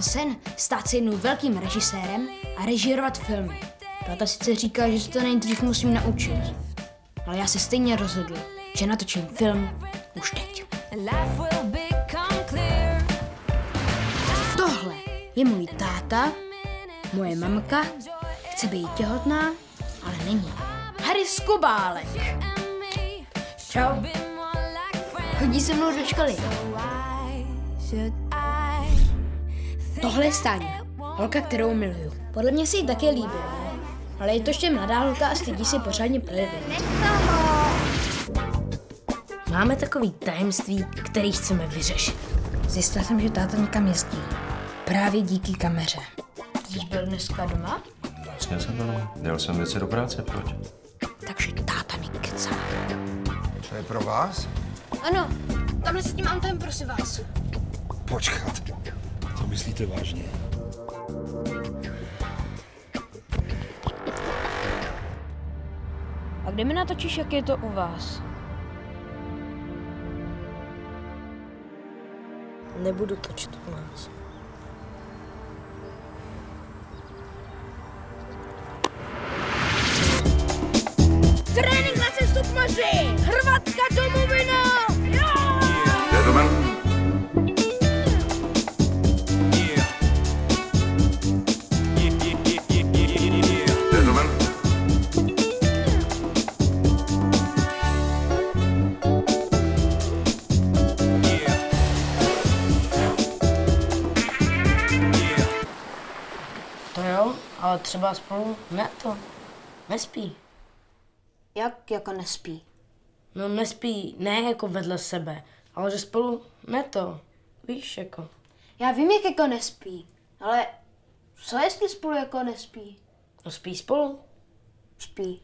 mám sen stát se jednou velkým režisérem a režírovat filmy. Táta sice říká, že se to nejdřív musím naučit, ale já se stejně rozhodl, že natočím film už teď. Tohle je můj táta, moje mamka, chce být těhotná, ale není. Harry Skobálek. Čau. Chodí se mnou do školy. Tohle je Stáňa, holka, kterou miluju. Podle mě se jí také líbí, ale je to ještě mladá holka a stydí si pořádně projevit. Máme takový tajemství, který chceme vyřešit. Zjistil jsem, že táta někam jezdí. Právě díky kameře. Jsi byl dneska doma? Vlastně jsem byl doma. Jel jsem věci do práce, proč? Takže táta mi kecá. To je pro vás? Ano, tamhle s tím autem, prosím vás. Počkat. To myslíte vážně? A kde mi natočíš, jak je to u vás? Nebudu točit u nás. Trénink na cestu k moři! Hrvatka domovina! Gentlemen. Gentlemen. To jo, ale třeba spolu nespí. Jak jako nespí? No nespí, ne jako vedle sebe, ale že spolu víš jako. Já vím, jak jako nespí, ale co jestli spolu jako nespí? No spí spolu. Spí.